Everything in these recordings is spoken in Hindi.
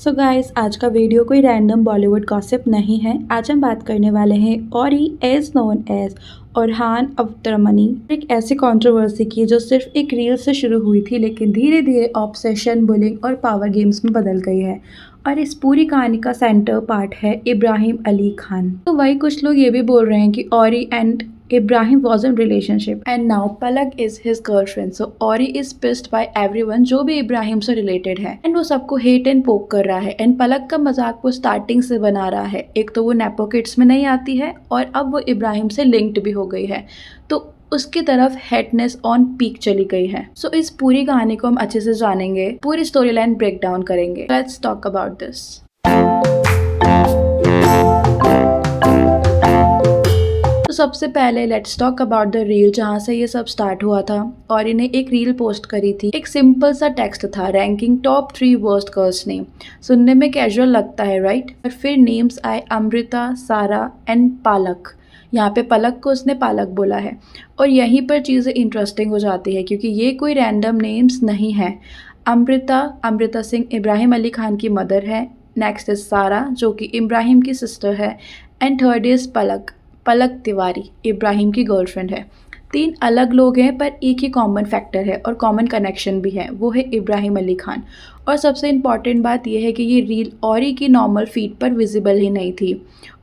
सो गाइस, आज का वीडियो कोई रैंडम बॉलीवुड गॉसिप नहीं है। आज हम बात करने वाले हैं औरी एज नोन एज अरहान अख्तरमनी, एक ऐसी कंट्रोवर्सी की जो सिर्फ एक रील से शुरू हुई थी लेकिन धीरे धीरे ऑब्सेशन, बुलिंग और पावर गेम्स में बदल गई है। और इस पूरी कहानी का सेंटर पार्ट है इब्राहिम अली खान। तो वही कुछ लोग ये भी बोल रहे हैं कि औरी and Ibrahim was in relationship and now Palak is his girlfriend. So Ori is pissed by everyone जो भी इब्राहिम से रिलेटेड है एंड वो सबको हेट एंड पोक कर रहा है एंड पलक का मजाक वो स्टार्टिंग से बना रहा है। एक तो वो नेपो किड्स में नहीं आती है और अब वो इब्राहिम से लिंक्ड भी हो गई है, तो उसकी तरफ हेटनेस ऑन पीक चली गई है। सो इस पूरी कहानी को हम अच्छे से जानेंगे, पूरी स्टोरी लाइन ब्रेक डाउन करेंगे। Let's talk about this. तो सबसे पहले let's talk about the reel जहाँ से ये सब स्टार्ट हुआ था। और इन्हें एक रील पोस्ट करी थी, एक सिंपल सा टेक्स्ट था, ranking top 3 worst girls name. सुनने में कैजुअल लगता है राइट, और फिर नेम्स आए अमृता, सारा एंड पालक। यहाँ पे पलक को उसने पालक बोला है और यहीं पर चीज़ें इंटरेस्टिंग हो जाती है क्योंकि ये कोई रैंडम नेम्स नहीं है। अमृता सिंह इब्राहिम अली खान की मदर है। नेक्स्ट इज सारा जो कि इब्राहिम की सिस्टर है एंड थर्ड इज पलक तिवारी इब्राहिम की गर्लफ्रेंड है। 3 अलग लोग हैं पर एक ही कॉमन फैक्टर है और कॉमन कनेक्शन भी है, वो है इब्राहिम अली खान। और सबसे इम्पॉर्टेंट बात यह है कि ये रील औरी की नॉर्मल फीड पर विजिबल ही नहीं थी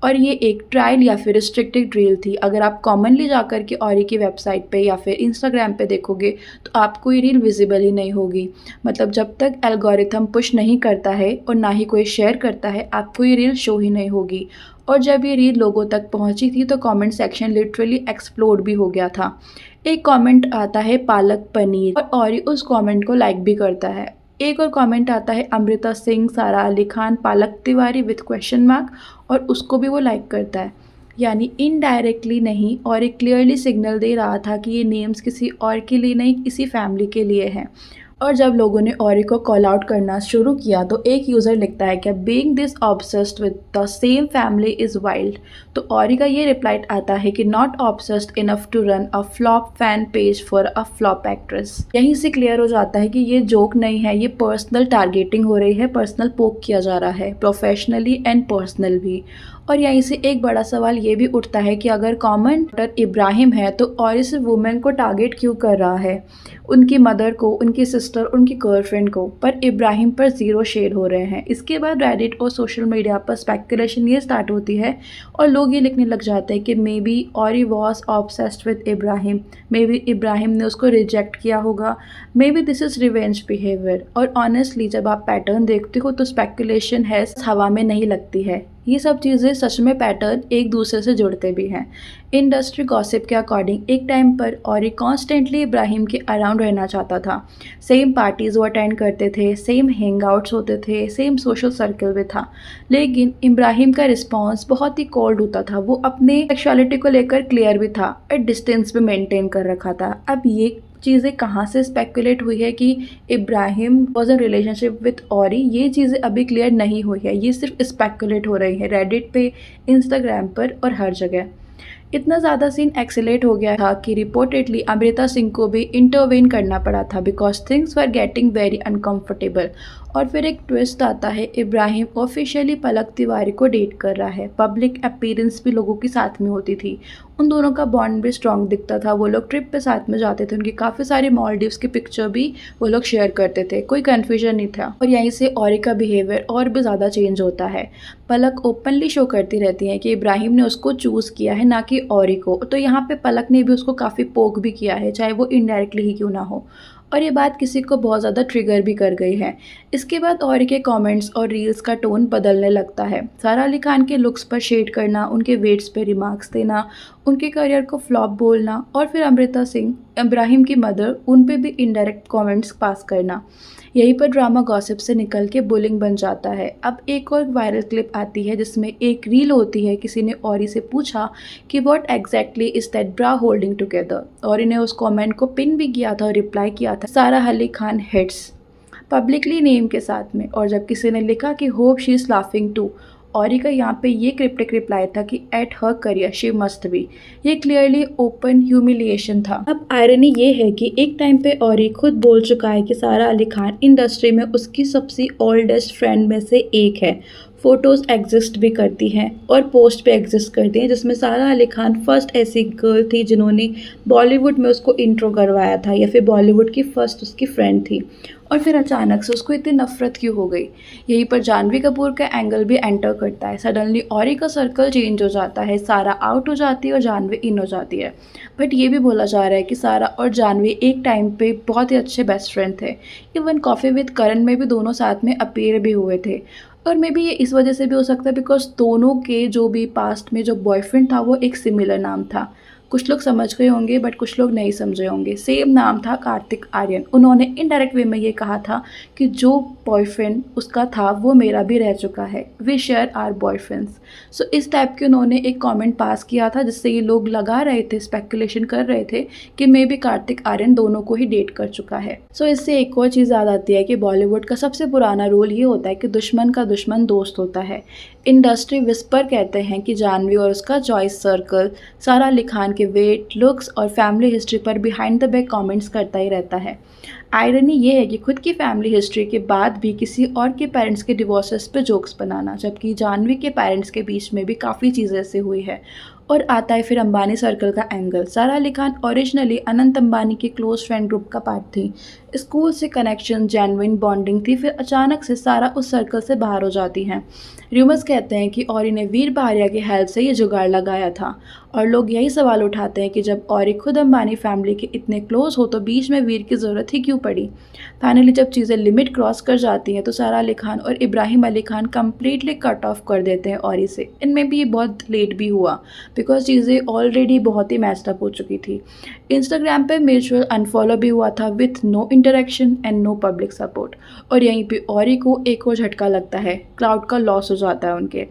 और ये एक ट्रायल या फिर रिस्ट्रिक्टेड रील थी। अगर आप कॉमनली जाकर के औरी की वेबसाइट पे या फिर इंस्टाग्राम पे देखोगे तो आपको ये रील विजिबल ही नहीं होगी। मतलब जब तक एल्गोरिथम पुश नहीं करता है और ना ही कोई शेयर करता है, आपको ये रील शो ही नहीं होगी। और जब ये रील लोगों तक पहुंची थी तो कमेंट सेक्शन लिटरली एक्सप्लोड भी हो गया था। एक कमेंट आता है पालक पनीर और औरी उस कमेंट को लाइक भी करता है। एक और कमेंट आता है अमृता सिंह, सारा अली खान, पालक तिवारी विथ क्वेश्चन मार्क और उसको भी वो लाइक करता है। यानी इनडायरेक्टली नहीं और एक क्लियरली सिग्नल दे रहा था कि ये नेम्स किसी और के लिए नहीं, किसी फैमिली के लिए हैं। और जब लोगों ने औरी को कॉल आउट करना शुरू किया तो एक यूज़र लिखता है कि being this obsessed with the same family is wild. तो औरी का ये रिप्लाई आता है कि not obsessed enough to run a flop fan page for a flop actress. यहीं से क्लियर हो जाता है कि ये जोक नहीं है, ये पर्सनल टारगेटिंग हो रही है, पर्सनल पोक किया जा रहा है, प्रोफेशनली एंड पर्सनल भी। और यहीं से एक बड़ा सवाल ये भी उठता है कि अगर कमेंटर इब्राहिम है तो और इस वुमेन को टारगेट क्यों कर रहा है, उनकी मदर को, उनकी सिस्टर, उनकी गर्लफ्रेंड को, पर इब्राहिम पर ज़ीरो शेड हो रहे हैं। इसके बाद रेडिट और सोशल मीडिया पर स्पेकुलेशन ये स्टार्ट होती है और लोग ये लिखने लग जाते हैं कि मे बी औरी was obsessed with Ibrahim, may be Ibrahim ने उसको रिजेक्ट किया होगा, may be this is revenge behaviour. और ऑनेस्टली जब आप पैटर्न देखते हो तो स्पेकुलेशन है हवा में नहीं लगती है, ये सब चीज़ें सच में पैटर्न एक दूसरे से जुड़ते भी हैं। इंडस्ट्री गॉसिप के अकॉर्डिंग एक टाइम पर औरी कॉन्स्टेंटली इब्राहिम के अराउंड रहना चाहता था। सेम पार्टीज़ वो अटेंड करते थे, सेम हैंगआउट्स होते थे, सेम सोशल सर्कल भी था। लेकिन इब्राहिम का रिस्पॉन्स बहुत ही कोल्ड होता था। वो अपने सेक्सुअलिटी को लेकर क्लियर भी था और डिस्टेंस भी मेंटेन कर रखा था। अब ये चीज़ें कहाँ से स्पेकुलेट हुई है कि Ibrahim was in relationship with औरी, ये चीज़ें अभी क्लियर नहीं हुई है, ये सिर्फ स्पेकुलेट हो रही है रेडिट पे, इंस्टाग्राम पर और हर जगह। इतना ज़्यादा सीन एक्सेलेट हो गया था कि रिपोर्टेडली अमृता सिंह को भी इंटरवेन करना पड़ा था because things were getting very uncomfortable. और फिर एक ट्विस्ट आता है, इब्राहिम ऑफिशियली पलक तिवारी को डेट कर रहा है। पब्लिक अपीयरेंस भी लोगों की साथ में होती थी, उन दोनों का बॉन्ड भी स्ट्रॉन्ग दिखता था। वो लोग ट्रिप पे साथ में जाते थे, उनकी काफ़ी सारी मॉलडीव्स की पिक्चर भी वो लोग शेयर करते थे, कोई कन्फ्यूजन नहीं था। और यहीं से औरी का बिहेवियर और भी ज़्यादा चेंज होता है। पलक ओपनली शो करती रहती है कि इब्राहिम ने उसको चूज़ किया है, ना कि औरी को। तो यहाँ पे पलक ने भी उसको काफ़ी पोक भी किया है, चाहे वो इनडायरेक्टली ही क्यों ना हो। और ये बात किसी को बहुत ज़्यादा ट्रिगर भी कर गई है। इसके बाद औरी के कमेंट्स और रील्स का टोन बदलने लगता है। सारा अली खान के लुक्स पर शेड करना, उनके वेट्स पे रिमार्क्स देना, उनके करियर को फ्लॉप बोलना और फिर अमृता सिंह, इब्राहिम की मदर, उन पे भी इनडायरेक्ट कमेंट्स पास करना। यहीं पर ड्रामा गॉसिप से निकल के बुलिंग बन जाता है। अब एक और वायरल क्लिप आती है जिसमें एक रील होती है, किसी ने औरी से पूछा कि what exactly is that bra holding together. औरी ने उस कमेंट को पिन भी किया था और रिप्लाई किया था Sara Ali Khan hits publicly name के साथ में। और जब किसी ने लिखा कि hope she is laughing too, Orry का यहाँ पे ये क्रिप्टिक रिप्लाई था कि at her career she must be. ये क्लियरली ओपन ह्यूमिलिएशन था। अब आयरनी ये है कि एक टाइम पे औरी खुद बोल चुका है कि सारा अली खान इंडस्ट्री में उसकी सबसे ओल्डेस्ट फ्रेंड में से एक है। फ़ोटोज़ एग्जिस्ट भी करती हैं और पोस्ट पे एग्जिस्ट करती हैं, जिसमें सारा अली खान फर्स्ट ऐसी गर्ल थी जिन्होंने बॉलीवुड में उसको इंट्रो करवाया था, या फिर बॉलीवुड की फ़र्स्ट उसकी फ्रेंड थी। और फिर अचानक से उसको इतनी नफ़रत क्यों हो गई? यहीं पर जानवी कपूर का एंगल भी एंटर करता है। सडनली औरी का सर्कल चेंज हो जाता है, सारा आउट हो जाती है और जानवी इन हो जाती है। बट ये भी बोला जा रहा है कि सारा और जानवी एक टाइम पे बहुत ही अच्छे बेस्ट फ्रेंड थे। इवन कॉफ़ी विद करण में भी दोनों साथ में अपीयर भी हुए थे। और मे बी ये इस वजह से भी हो सकता है बिकॉज दोनों के जो भी पास्ट में जो बॉयफ्रेंड था वो एक सिमिलर नाम था। कुछ लोग समझ गए होंगे बट कुछ लोग नहीं समझे होंगे। सेम नाम था कार्तिक आर्यन। उन्होंने इनडायरेक्ट वे में ये कहा था कि जो बॉयफ्रेंड उसका था वो मेरा भी रह चुका है, वी शेयर आर बॉयफ्रेंड्स। सो इस टाइप के उन्होंने एक कमेंट पास किया था, जिससे ये लोग लगा रहे थे, स्पेकुलेशन कर रहे थे कि मे बी कार्तिक आर्यन दोनों को ही डेट कर चुका है। सो इससे एक और चीज़ याद आती है कि बॉलीवुड का सबसे पुराना रूल ये होता है कि दुश्मन का दुश्मन दोस्त होता है। इंडस्ट्री विस्पर कहते हैं कि जानवी और उसका चॉइस सर्कल सारा अली खान के वेट, लुक्स और फैमिली हिस्ट्री पर बिहाइंड द बैक कमेंट्स करता ही रहता है। आयरनी ये है कि खुद की फैमिली हिस्ट्री के बाद भी किसी और के पेरेंट्स के डिवोर्सेस पे जोक्स बनाना, जबकि जानवी के पेरेंट्स के बीच में भी काफ़ी चीज़ें ऐसे हुई है। और आता है फिर अंबानी सर्कल का एंगल। सारा अली खान ओरिजिनली अनंत अंबानी के क्लोज फ्रेंड ग्रुप का पार्ट थी। स्कूल से कनेक्शन, जेन्युइन बॉन्डिंग थी, फिर अचानक से सारा उस सर्कल से बाहर हो जाती हैं। र्यूमर्स कहते हैं कि औरी ने वीर बहारिया की हेल्प से ये जुगाड़ लगाया था। और लोग यही सवाल उठाते हैं कि जब औरी खुद अंबानी फैमिली के इतने क्लोज हो तो बीच में वीर की ज़रूरत ही क्यों पड़ी। फाइनली जब चीज़ें लिमिट क्रॉस कर जाती हैं तो सारा अली खान और Ibrahim Ali Khan completely cut off कर देते हैं औरी से। इनमें भी ये बहुत लेट भी हुआ बिकॉज चीज़ें ऑलरेडी बहुत ही मैच्ड अप हो चुकी थी। इंस्टाग्राम पे म्यूचुअल अनफॉलो भी हुआ था with no interaction and no public support. और यहीं पे औरी को एक और झटका लगता है, क्लाउड का लॉस हो जाता है उनके।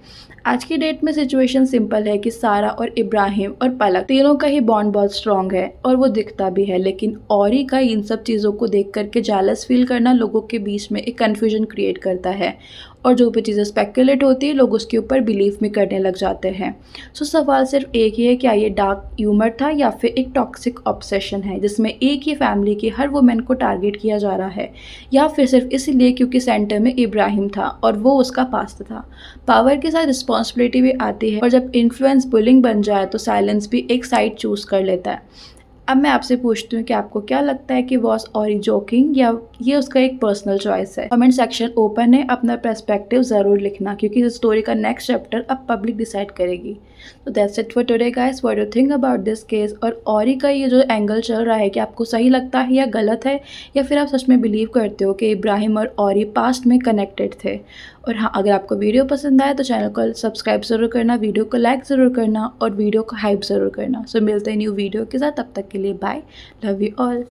आज की डेट में सिचुएशन सिंपल है कि सारा और इब्राहिम और पलक तीनों का ही बॉन्ड बहुत स्ट्रॉन्ग है और वो दिखता भी है, लेकिन औरी का इन सब चीज़ों को देख करके जेलस फील करना लोगों के बीच में एक कन्फ्यूजन क्रिएट करता है। और जो भी चीज़ें स्पेकुलेट होती है लोग उसके ऊपर बिलीव भी करने लग जाते हैं। सो सवाल सिर्फ एक ही है, क्या ये डार्क ह्यूमर था या फिर एक टॉक्सिक ऑब्सेशन है जिसमें एक ही फैमिली की हर वुमेन को टारगेट किया जा रहा है, या फिर सिर्फ इसलिए क्योंकि सेंटर में इब्राहिम था और वो उसका पास्ट था। पावर के साथ रिस्पॉन्सिबिलिटी भी आती है और जब इन्फ्लुएंस बुलिंग बन जाए तो साइलेंस भी एक साइड चूज कर लेता है। अब मैं आपसे पूछती हूँ कि आपको क्या लगता है कि वॉज औरी जोकिंग या ये उसका एक पर्सनल चॉइस है। कमेंट सेक्शन ओपन है, अपना पर्सपेक्टिव ज़रूर लिखना क्योंकि इस स्टोरी का नेक्स्ट चैप्टर अब पब्लिक डिसाइड करेगी। तो that's it for today guys, what do you think about this case. और औरी का ये जो एंगल चल रहा है कि आपको सही लगता है या गलत है, या फिर आप सच में बिलीव करते हो कि इब्राहिम और औरी पास्ट में कनेक्टेड थे। और हाँ, अगर आपको वीडियो पसंद आए तो चैनल को सब्सक्राइब ज़रूर करना, वीडियो को लाइक ज़रूर करना और वीडियो को हाइप ज़रूर करना। सो मिलते हैं न्यू वीडियो के साथ, तब तक के लिए बाय, लव यू ऑल।